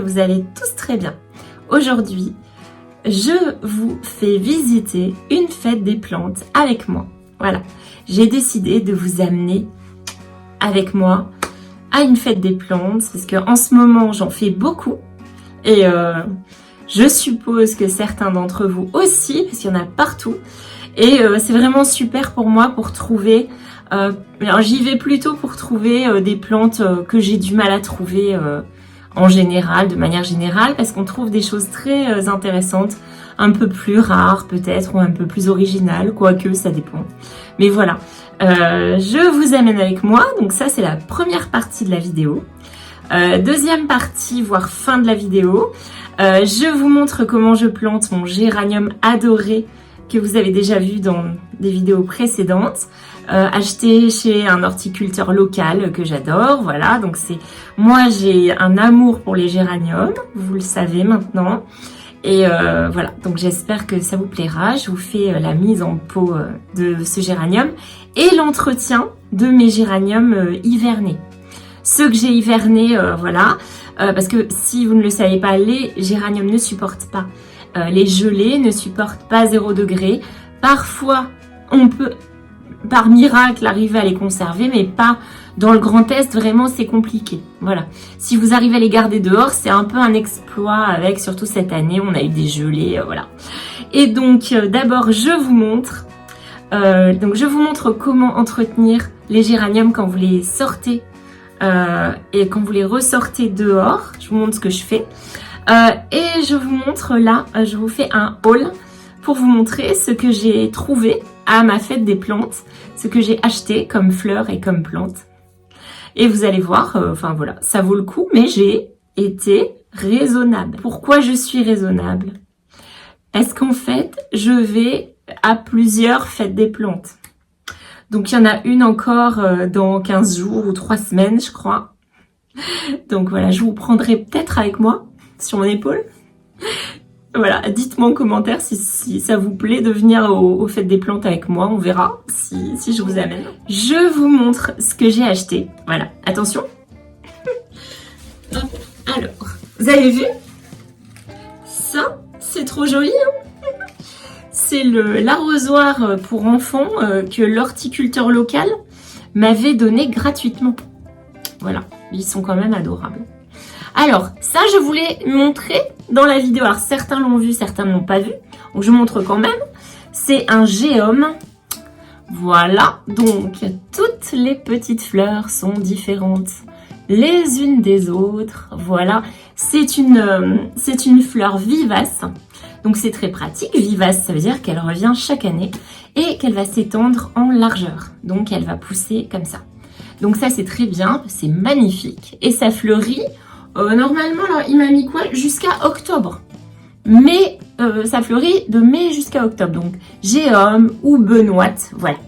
vous allez tous très bien. Aujourd'hui, je vous fais visiter une fête des plantes avec moi. Voilà, j'ai décidé de vous amener avec moi à une fête des plantes parce qu'en ce moment, j'en fais beaucoup et je suppose que certains d'entre vous aussi, parce qu'il y en a partout. Et c'est vraiment super pour moi pour trouver, alors j'y vais plutôt pour trouver des plantes que j'ai du mal à trouver en général, de manière générale, parce qu'on trouve des choses très intéressantes, un peu plus rares peut-être, ou un peu plus originales, quoique ça dépend. Mais voilà, je vous amène avec moi, donc ça c'est la première partie de la vidéo. Deuxième partie, voire fin de la vidéo, je vous montre comment je plante mon géranium adoré que vous avez déjà vu dans des vidéos précédentes, acheté chez un horticulteur local que j'adore. Voilà, donc moi j'ai un amour pour les géraniums, vous le savez maintenant. Et voilà, donc j'espère que ça vous plaira. Je vous fais la mise en pot de ce géranium et l'entretien de mes géraniums hivernés. Ceux que j'ai hivernés, voilà, parce que si vous ne le savez pas, les géraniums ne supportent pas les gelées, ne supportent pas 0 degré. Parfois, on peut, par miracle, arriver à les conserver, mais pas dans le Grand Est. Vraiment, c'est compliqué. Voilà. Si vous arrivez à les garder dehors, c'est un peu un exploit avec, surtout cette année, on a eu des gelées, voilà. Et donc, d'abord, je vous montre. Je vous montre comment entretenir les géraniums quand vous les sortez et quand vous les ressortez dehors. Je vous montre ce que je fais. Et je vous montre là, je vous fais un haul pour vous montrer ce que j'ai trouvé à ma fête des plantes, ce que j'ai acheté comme fleurs et comme plantes. Et vous allez voir, enfin voilà, ça vaut le coup, mais j'ai été raisonnable. Pourquoi je suis raisonnable? Parce qu'en fait, je vais à plusieurs fêtes des plantes. Donc il y en a une encore dans 15 jours ou 3 semaines, je crois. Donc voilà, je vous prendrai peut-être avec moi sur mon épaule. Voilà, dites-moi en commentaire si ça vous plaît de venir aux fêtes des plantes avec moi. On verra si je vous amène. Je vous montre ce que j'ai acheté. Voilà, attention. Alors, vous avez vu? Ça, c'est trop joli, hein? C'est l'arrosoir pour enfants que l'horticulteur local m'avait donné gratuitement. Voilà, ils sont quand même adorables. Alors, ça, je voulais montrer dans la vidéo. Alors, certains l'ont vu, certains ne l'ont pas vu. Donc, je montre quand même. C'est un géum. Voilà. Donc, toutes les petites fleurs sont différentes les unes des autres. Voilà. C'est une fleur vivace. Donc, c'est très pratique. Vivace, ça veut dire qu'elle revient chaque année et qu'elle va s'étendre en largeur. Donc, elle va pousser comme ça. Donc, ça, c'est très bien. C'est magnifique. Et ça fleurit. Normalement, alors, il m'a mis quoi? Jusqu'à octobre. Mais ça fleurit de mai jusqu'à octobre. Donc, géum ou benoîte. Voilà.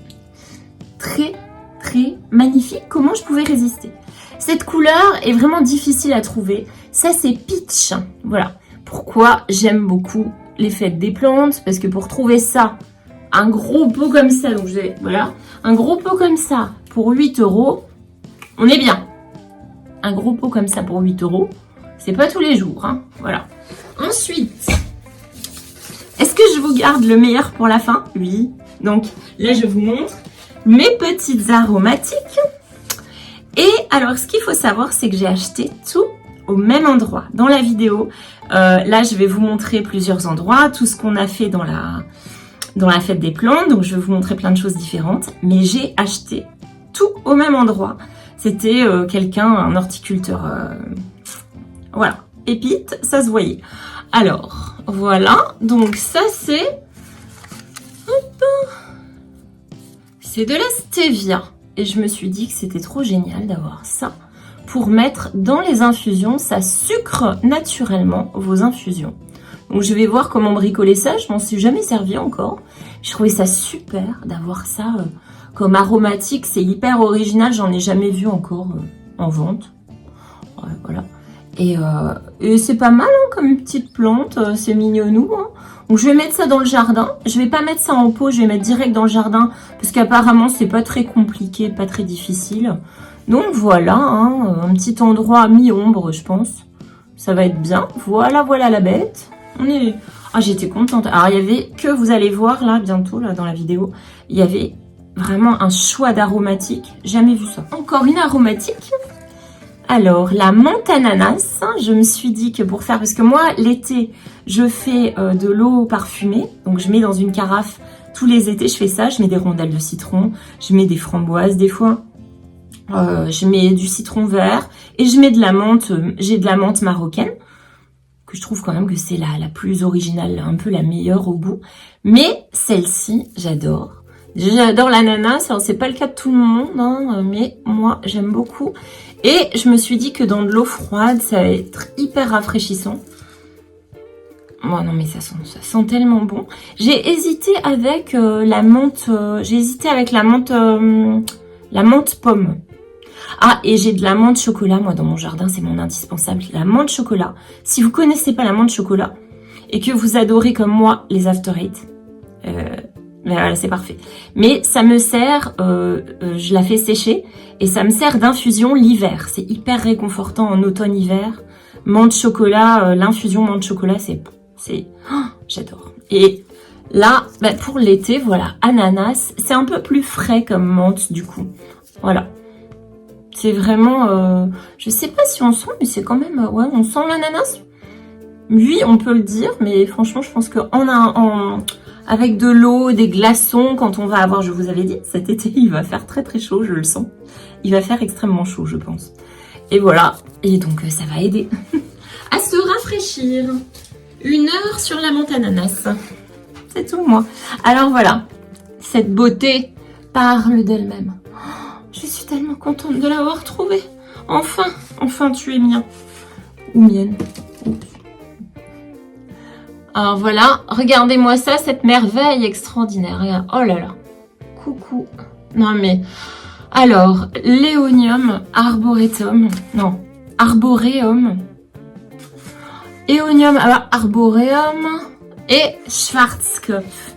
Très, très magnifique. Comment je pouvais résister? Cette couleur est vraiment difficile à trouver. Ça, c'est peach. Voilà. Pourquoi j'aime beaucoup les fêtes des plantes? Parce que pour trouver ça, un gros pot comme ça, donc voilà, un gros pot comme ça pour 8 €, on est bien. Un gros pot comme ça pour 8 €, c'est pas tous les jours, hein. Voilà. Ensuite, est-ce que je vous garde le meilleur pour la fin? Oui. Donc là, je vous montre mes petites aromatiques. Et alors, ce qu'il faut savoir, c'est que j'ai acheté tout au même endroit. Dans la vidéo, là, je vais vous montrer plusieurs endroits, tout ce qu'on a fait dans la fête des plantes. Donc, je vais vous montrer plein de choses différentes. Mais j'ai acheté tout au même endroit. C'était un horticulteur, voilà, pépite, ça se voyait. Alors, voilà, donc ça c'est de la stevia. Et je me suis dit que c'était trop génial d'avoir ça pour mettre dans les infusions. Ça sucre naturellement vos infusions. Donc je vais voir comment bricoler ça, je m'en suis jamais servi encore. Je trouvais ça super d'avoir ça comme aromatique, c'est hyper original, j'en ai jamais vu encore en vente. Ouais, voilà. Et c'est pas mal hein, comme petite plante, c'est mignonou. Hein. Donc je vais mettre ça dans le jardin. Je vais pas mettre ça en pot, je vais mettre direct dans le jardin parce qu'apparemment c'est pas très compliqué, pas très difficile. Donc voilà, hein, un petit endroit mi-ombre je pense. ça va être bien. Voilà, voilà la bête. On est... Ah, j'étais contente. Alors, il y avait que, vous allez voir là, bientôt, là, dans la vidéo, il y avait vraiment un choix d'aromatiques. Jamais vu ça. Encore une aromatique. Alors, la menthe ananas, je me suis dit que pour faire... Parce que moi, l'été, je fais de l'eau parfumée. Donc, je mets dans une carafe tous les étés, je fais ça. Je mets des rondelles de citron, je mets des framboises des fois. Je mets du citron vert et je mets de la menthe. J'ai de la menthe marocaine. Que je trouve quand même que c'est la plus originale, un peu la meilleure au goût. Mais celle-ci, j'adore. J'adore l'ananas, alors c'est pas le cas de tout le monde, hein, mais moi j'aime beaucoup. Et je me suis dit que dans de l'eau froide, ça va être hyper rafraîchissant. Oh non mais ça sent tellement bon. J'ai hésité avec la menthe, la menthe pomme. Ah, et j'ai de la menthe chocolat, moi, dans mon jardin, c'est mon indispensable. La menthe chocolat. Si vous connaissez pas la menthe chocolat et que vous adorez, comme moi, les After Eight, voilà, c'est parfait. Mais ça me sert, je la fais sécher et ça me sert d'infusion l'hiver. C'est hyper réconfortant en automne-hiver. Menthe chocolat, l'infusion menthe chocolat, j'adore. Et là, pour l'été, voilà, ananas. C'est un peu plus frais comme menthe, du coup. Voilà. C'est vraiment, je sais pas si on sent, mais c'est quand même, ouais, on sent l'ananas. Oui, on peut le dire, mais franchement, je pense que avec de l'eau, des glaçons, quand on va avoir, je vous avais dit, cet été, il va faire très très chaud, je le sens. Il va faire extrêmement chaud, je pense. Et voilà, et donc ça va aider à se rafraîchir. 1 heure sur la menthe ananas. C'est tout, moi. Alors voilà, cette beauté parle d'elle-même. Je suis tellement contente de l'avoir trouvé. Enfin, enfin tu es mien. Ou mienne. Oups. Alors voilà, regardez-moi ça, cette merveille extraordinaire. Regarde. Oh là là. Coucou. Non mais... Alors, Léonium arboretum. Non, arboreum. Éonium arboreum et Schwarzkopf.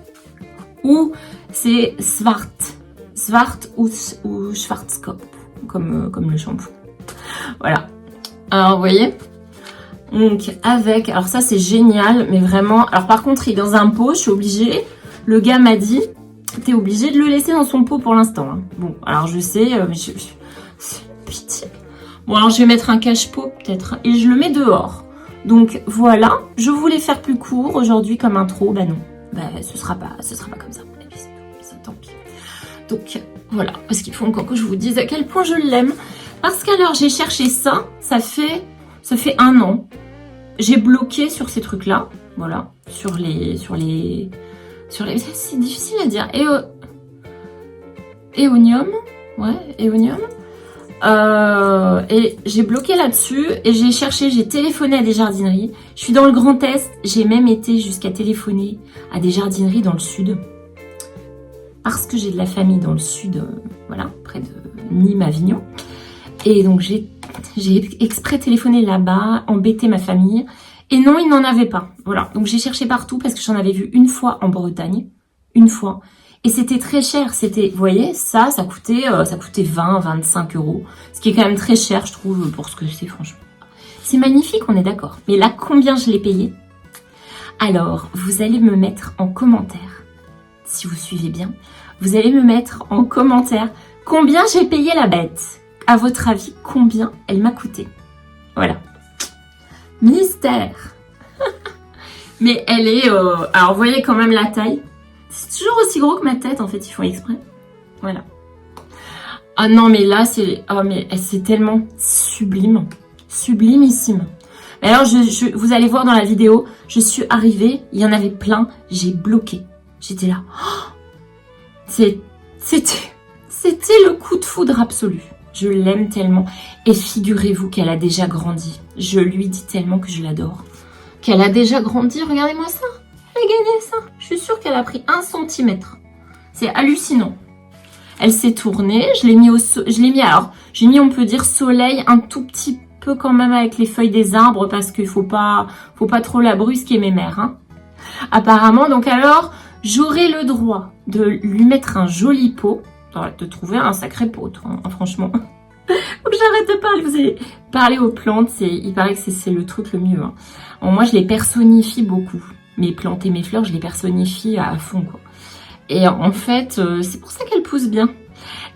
Ou c'est Swart. Swart ou Schwarzkopf, comme le shampoing. Voilà. Alors, vous voyez. Donc, avec... Alors, ça, c'est génial, mais vraiment... Alors, par contre, il est dans un pot, je suis obligée. Le gars m'a dit, t'es obligé de le laisser dans son pot pour l'instant. Hein. Bon, alors, je sais, mais pitié. Bon, alors, je vais mettre un cache-pot, peut-être. Et je le mets dehors. Donc, voilà. Je voulais faire plus court aujourd'hui comme intro. Bah non. Bah, ce sera pas comme ça. Et puis, c'est tant pis. Donc voilà, parce qu'il faut encore que je vous dise à quel point je l'aime. Parce qu'alors j'ai cherché ça, ça fait 1 an. J'ai bloqué sur ces trucs-là, voilà, sur les, c'est difficile à dire. Éonium, ouais, Éonium. Et j'ai bloqué là-dessus et j'ai cherché, j'ai téléphoné à des jardineries. Je suis dans le Grand Est, j'ai même été jusqu'à téléphoner à des jardineries dans le Sud. Parce que j'ai de la famille dans le sud, voilà, près de Nîmes, Avignon. Et donc, j'ai exprès téléphoné là-bas, embêté ma famille. Et non, il n'en avait pas. Voilà, donc j'ai cherché partout parce que j'en avais vu une fois en Bretagne. Une fois. Et c'était très cher. C'était, vous voyez, ça coûtait 20, 25 euros. Ce qui est quand même très cher, je trouve, pour ce que c'est, franchement. C'est magnifique, on est d'accord. Mais là, combien je l'ai payé? Alors, vous allez me mettre en commentaire, si vous suivez bien, vous allez me mettre en commentaire combien j'ai payé la bête. À votre avis, combien elle m'a coûté? Voilà. Mystère. Mais elle est... Alors, vous voyez quand même la taille. C'est toujours aussi gros que ma tête, en fait, ils font exprès. Voilà. Ah non, mais là, c'est... Oh, mais c'est tellement sublime. Sublimissime. Alors, vous allez voir dans la vidéo, je suis arrivée, il y en avait plein, j'ai bloqué. J'étais là. Oh, c'était le coup de foudre absolu. Je l'aime tellement. Et figurez-vous qu'elle a déjà grandi. Je lui dis tellement que je l'adore. Qu'elle a déjà grandi. Regardez-moi ça. Regardez ça. Je suis sûre qu'elle a pris 1 centimètre. C'est hallucinant. Elle s'est tournée. Je l'ai mis, alors, j'ai mis, on peut dire, soleil un tout petit peu quand même avec les feuilles des arbres parce qu'il faut pas trop la brusquer, mes mères. Hein. Apparemment, donc alors... J'aurai le droit de lui mettre un joli pot, de trouver un sacré pot, hein, franchement. Faut que j'arrête de parler. Vous allez parler aux plantes, il paraît que c'est le truc le mieux. Hein. Alors, moi, je les personnifie beaucoup. Mes plantes et mes fleurs, je les personnifie à fond, quoi. Et en fait, c'est pour ça qu'elles poussent bien.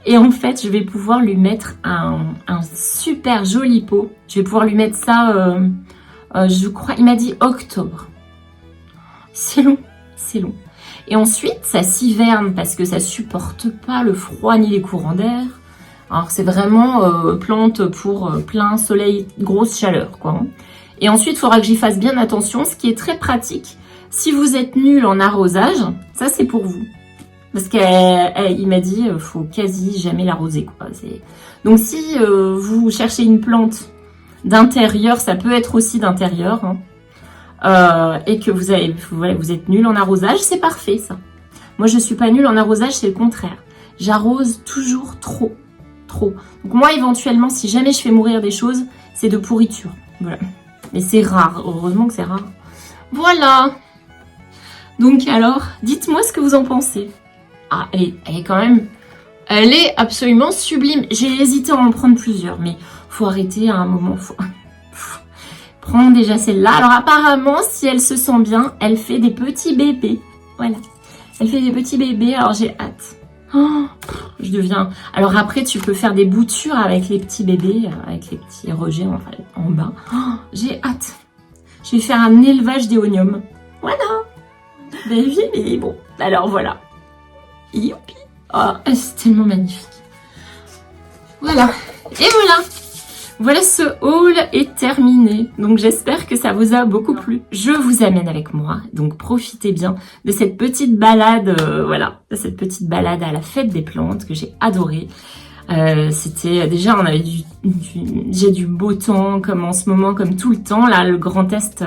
Et en fait, je vais pouvoir lui mettre un super joli pot. Je vais pouvoir lui mettre ça, je crois, il m'a dit octobre. C'est long, c'est long. Et ensuite, ça s'hiverne parce que ça supporte pas le froid ni les courants d'air. Alors, c'est vraiment plante pour plein soleil, grosse chaleur, quoi. Et ensuite, il faudra que j'y fasse bien attention, ce qui est très pratique. Si vous êtes nul en arrosage, ça, c'est pour vous. Parce qu'il m'a dit, faut quasi jamais l'arroser, quoi. Donc, si vous cherchez une plante d'intérieur, ça peut être aussi d'intérieur, hein, et que vous êtes nul en arrosage, c'est parfait, ça. Moi, je suis pas nulle en arrosage, c'est le contraire. J'arrose toujours trop. Donc moi, éventuellement, si jamais je fais mourir des choses, c'est de pourriture. Voilà. Mais c'est rare. Heureusement que c'est rare. Voilà. Donc alors, dites-moi ce que vous en pensez. Ah, elle est quand même... Elle est absolument sublime. J'ai hésité à en prendre plusieurs, mais faut arrêter à un moment. Faut prendre déjà celle-là. Alors apparemment, si elle se sent bien, elle fait des petits bébés. Voilà. Elle fait des petits bébés, alors j'ai hâte. Oh, je deviens... Alors après, tu peux faire des boutures avec les petits bébés, avec les petits rejets en bas. Oh, j'ai hâte. Je vais faire un élevage d'éonium. Voilà. Mais bon, alors voilà. Youpi. Oh, c'est tellement magnifique. Voilà. Et voilà. Voilà, ce haul est terminé. Donc j'espère que ça vous a beaucoup plu. Je vous amène avec moi. Donc profitez bien de cette petite balade, de cette petite balade à la fête des plantes que j'ai adorée. C'était déjà, on avait j'ai du beau temps comme en ce moment, comme tout le temps. Là, le Grand Est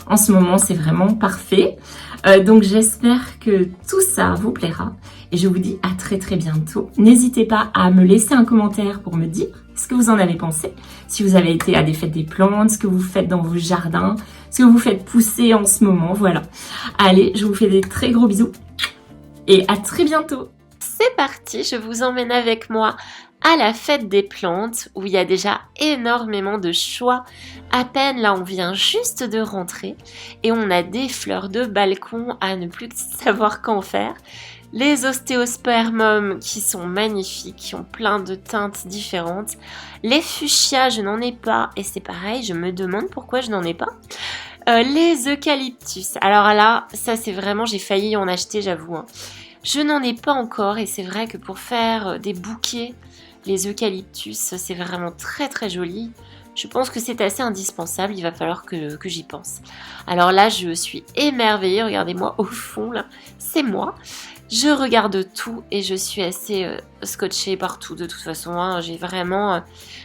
en ce moment, c'est vraiment parfait. Donc j'espère que tout ça vous plaira. Et je vous dis à très très bientôt. N'hésitez pas à me laisser un commentaire pour me dire ce que vous en avez pensé. Si vous avez été à des fêtes des plantes, ce que vous faites dans vos jardins, ce que vous faites pousser en ce moment, voilà. Allez, je vous fais des très gros bisous et à très bientôt. C'est parti, je vous emmène avec moi à la fête des plantes où il y a déjà énormément de choix. À peine là, on vient juste de rentrer et on a des fleurs de balcon à ne plus savoir qu'en faire. Les ostéospermums qui sont magnifiques, qui ont plein de teintes différentes. Les fuchsias, je n'en ai pas et c'est pareil, je me demande pourquoi je n'en ai pas. Les eucalyptus, alors là, ça c'est vraiment, j'ai failli en acheter, j'avoue. Hein. Je n'en ai pas encore et c'est vrai que pour faire des bouquets, les eucalyptus, c'est vraiment très très joli. Je pense que c'est assez indispensable, il va falloir que j'y pense. Alors là, je suis émerveillée, regardez-moi au fond, là, c'est moi. Je regarde tout et je suis assez scotchée partout de toute façon. Hein. J'ai vraiment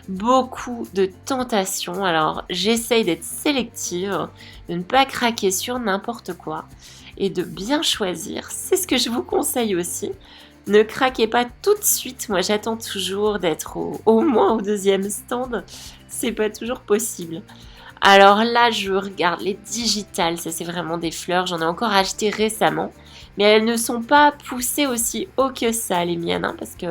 beaucoup de tentations. Alors j'essaye d'être sélective, de ne pas craquer sur n'importe quoi et de bien choisir. C'est ce que je vous conseille aussi. Ne craquez pas tout de suite. Moi j'attends toujours d'être au moins au deuxième stand. C'est pas toujours possible. Alors là, je regarde les digitales, ça c'est vraiment des fleurs, j'en ai encore acheté récemment, mais elles ne sont pas poussées aussi haut que ça, les miennes, hein, parce que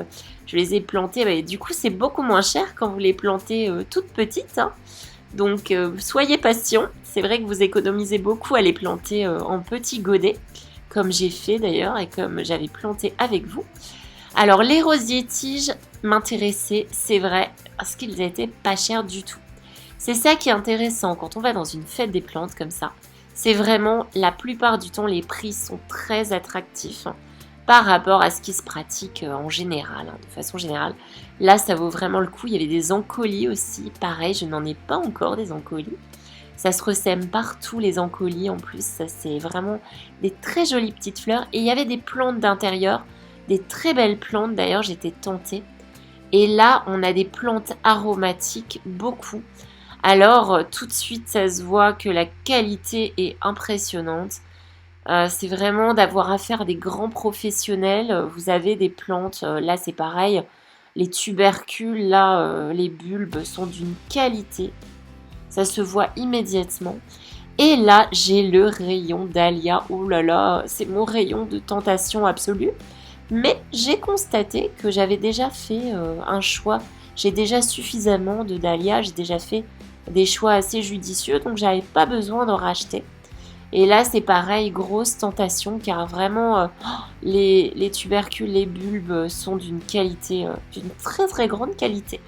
je les ai plantées, bah, du coup c'est beaucoup moins cher quand vous les plantez toutes petites, hein. Donc soyez patients, c'est vrai que vous économisez beaucoup à les planter en petits godets, comme j'ai fait d'ailleurs et comme j'avais planté avec vous. Alors les rosiers tiges m'intéressaient, c'est vrai, parce qu'ils étaient pas chers du tout. C'est ça qui est intéressant quand on va dans une fête des plantes comme ça. C'est vraiment, la plupart du temps, les prix sont très attractifs par rapport à ce qui se pratique en général, hein, de façon générale. Là, ça vaut vraiment le coup. Il y avait des encolis aussi. Pareil, je n'en ai pas encore des encolis. Ça se ressème partout, les encolis en plus. Ça, c'est vraiment des très jolies petites fleurs. Et il y avait des plantes d'intérieur, des très belles plantes. D'ailleurs, j'étais tentée. Et là, on a des plantes aromatiques, beaucoup. Alors, tout de suite, ça se voit que la qualité est impressionnante. C'est vraiment d'avoir affaire à des grands professionnels. Vous avez des plantes, là c'est pareil. Les tubercules, là, les bulbes sont d'une qualité. Ça se voit immédiatement. Et là, j'ai le rayon dahlia. Ouh là là, c'est mon rayon de tentation absolue. Mais j'ai constaté que j'avais déjà fait un choix. j'ai déjà suffisamment de dahlias, j'ai déjà fait des choix assez judicieux, donc j'avais pas besoin d'en racheter. Et là, c'est pareil, grosse tentation, car vraiment, les tubercules, les bulbes sont d'une qualité, d'une très très grande qualité.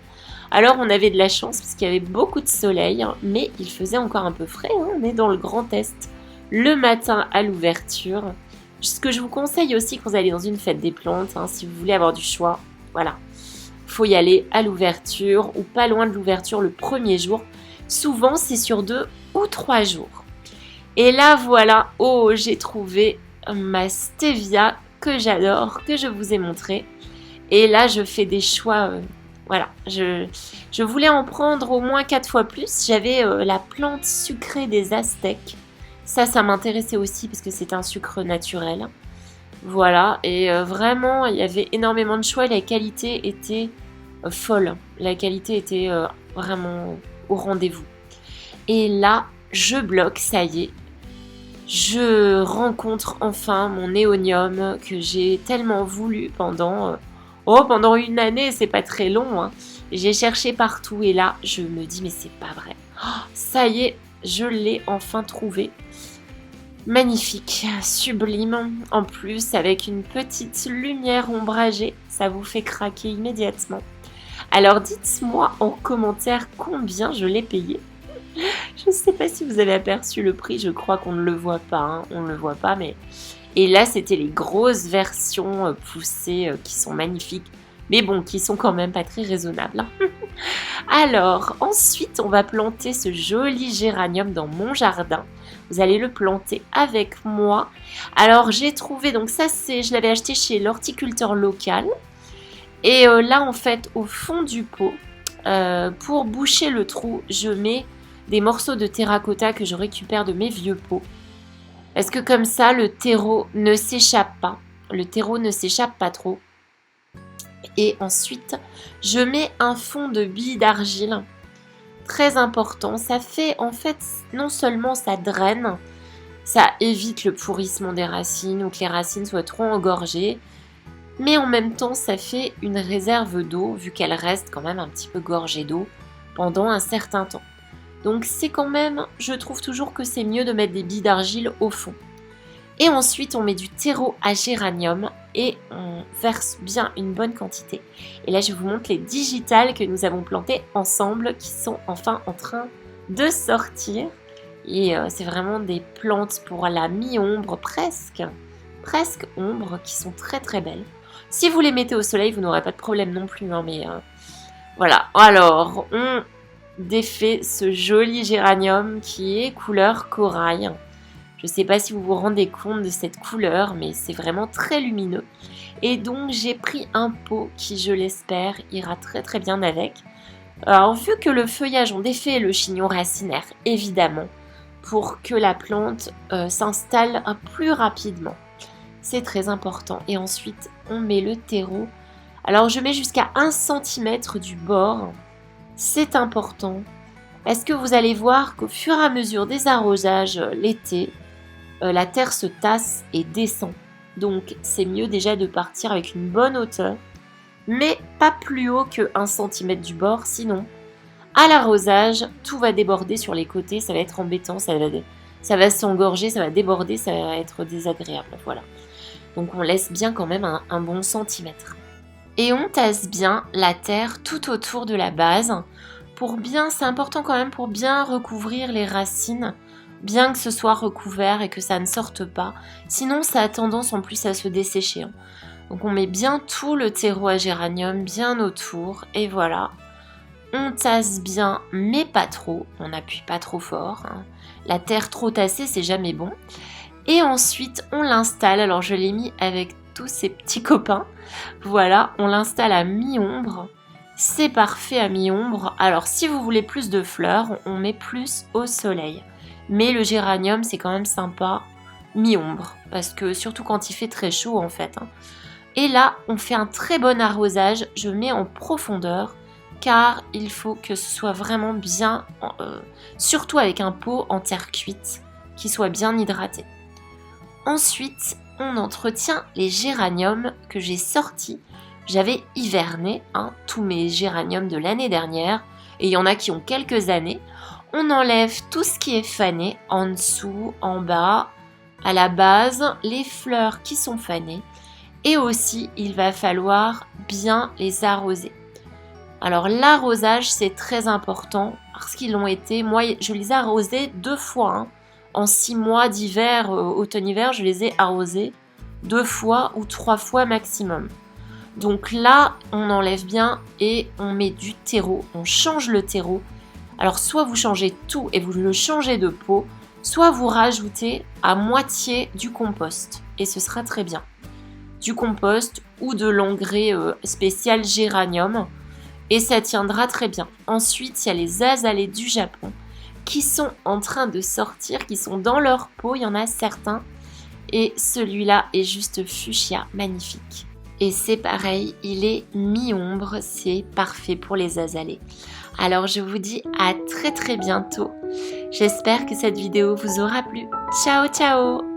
Alors, on avait de la chance, parce qu'il y avait beaucoup de soleil, hein, mais il faisait encore un peu frais, hein, on est dans le Grand Est, le matin à l'ouverture. Ce que je vous conseille aussi quand vous allez dans une fête des plantes, hein, si vous voulez avoir du choix, voilà, faut y aller à l'ouverture, ou pas loin de l'ouverture le premier jour. Souvent, c'est sur 2 ou 3 jours. Et là, voilà, oh, j'ai trouvé ma stevia que j'adore, que je vous ai montré. Et là, je fais des choix, voilà. Je voulais en prendre au moins 4 fois plus. J'avais la plante sucrée des Aztèques. Ça m'intéressait aussi parce que c'est un sucre naturel. Voilà, et vraiment, il y avait énormément de choix et la qualité était folle. La qualité était vraiment au rendez-vous. Et là, je bloque, ça y est. Je rencontre enfin mon néonium que j'ai tellement voulu pendant une année, c'est pas très long. Hein. J'ai cherché partout et là, je me dis mais c'est pas vrai. Oh, ça y est, je l'ai enfin trouvé. Magnifique, sublime. En plus, avec une petite lumière ombragée, ça vous fait craquer immédiatement. Alors dites-moi en commentaire combien je l'ai payé. Je ne sais pas si vous avez aperçu le prix, je crois qu'on ne le voit pas, hein. On ne le voit pas, mais... Et là, c'était les grosses versions poussées qui sont magnifiques, mais bon, qui sont quand même pas très raisonnables. Hein. Alors, ensuite, on va planter ce joli géranium dans mon jardin. Vous allez le planter avec moi. Alors, j'ai trouvé, donc ça, je l'avais acheté chez l'horticulteur local. Et là, en fait, au fond du pot, pour boucher le trou, je mets des morceaux de terracotta que je récupère de mes vieux pots. Parce que comme ça, le terreau ne s'échappe pas. Le terreau ne s'échappe pas trop. Et ensuite, je mets un fond de billes d'argile. Très important. Ça fait, en fait, non seulement ça draine, ça évite le pourrissement des racines ou que les racines soient trop engorgées, mais en même temps, ça fait une réserve d'eau, vu qu'elle reste quand même un petit peu gorgée d'eau pendant un certain temps. Donc c'est quand même, je trouve toujours que c'est mieux de mettre des billes d'argile au fond. Et ensuite, on met du terreau à géranium et on verse bien une bonne quantité. Et là, je vous montre les digitales que nous avons plantées ensemble, qui sont enfin en train de sortir. Et c'est vraiment des plantes pour la mi-ombre, presque ombre, qui sont très très belles. Si vous les mettez au soleil, vous n'aurez pas de problème non plus, hein, mais voilà. Alors, on défait ce joli géranium qui est couleur corail. Je ne sais pas si vous vous rendez compte de cette couleur, mais c'est vraiment très lumineux. Et donc, j'ai pris un pot qui, je l'espère, ira très très bien avec. Alors, vu que le feuillage, on défait le chignon racinaire, évidemment, pour que la plante s'installe plus rapidement. C'est très important. Et ensuite, on met le terreau. Alors, je mets jusqu'à 1 cm du bord. C'est important. Est-ce que vous allez voir qu'au fur et à mesure des arrosages l'été, la terre se tasse et descend. Donc, c'est mieux déjà de partir avec une bonne hauteur, mais pas plus haut que 1 cm du bord. Sinon, à l'arrosage, tout va déborder sur les côtés. Ça va être embêtant, ça va s'engorger, ça va déborder, ça va être désagréable. Voilà. Donc, on laisse bien quand même un bon centimètre. Et on tasse bien la terre tout autour de la base. C'est important quand même pour bien recouvrir les racines, bien que ce soit recouvert et que ça ne sorte pas. Sinon, ça a tendance en plus à se dessécher. Hein. Donc on met bien tout le terreau à géranium bien autour. Et voilà, on tasse bien, mais pas trop. On n'appuie pas trop fort. Hein. La terre trop tassée, c'est jamais bon. Et ensuite, on l'installe. Alors je l'ai mis avec tous ces petits copains. Voilà, on l'installe à mi-ombre. C'est parfait à mi-ombre. Alors si vous voulez plus de fleurs, on met plus au soleil. Mais le géranium, c'est quand même sympa mi-ombre. Parce que surtout quand il fait très chaud en fait. Hein. Et là, on fait un très bon arrosage. Je mets en profondeur. Car il faut que ce soit vraiment bien, surtout avec un pot en terre cuite, qui soit bien hydraté. Ensuite, on entretient les géraniums que j'ai sortis j'avais hiverné tous mes géraniums de l'année dernière, et il y en a qui ont quelques années. On enlève tout ce qui est fané, en dessous, en bas, à la base, les fleurs qui sont fanées. Et aussi, il va falloir bien les arroser. Alors l'arrosage, c'est très important parce qu'ils l'ont été. Moi, je les ai arrosés 2 fois. En 6 mois d'hiver, automne-hiver, je les ai arrosés 2 fois ou 3 fois maximum. Donc là, on enlève bien et on met du terreau. On change le terreau. Alors soit vous changez tout et vous le changez de pot, soit vous rajoutez à moitié du compost. Et ce sera très bien. Du compost ou de l'engrais spécial géranium. Et ça tiendra très bien. Ensuite, il y a les azalées du Japon qui sont en train de sortir, qui sont dans leur pot. Il y en a certains. Et celui-là est juste fuchsia, magnifique. Et c'est pareil, il est mi-ombre, c'est parfait pour les azalées. Alors je vous dis à très bientôt. J'espère que cette vidéo vous aura plu. Ciao ciao!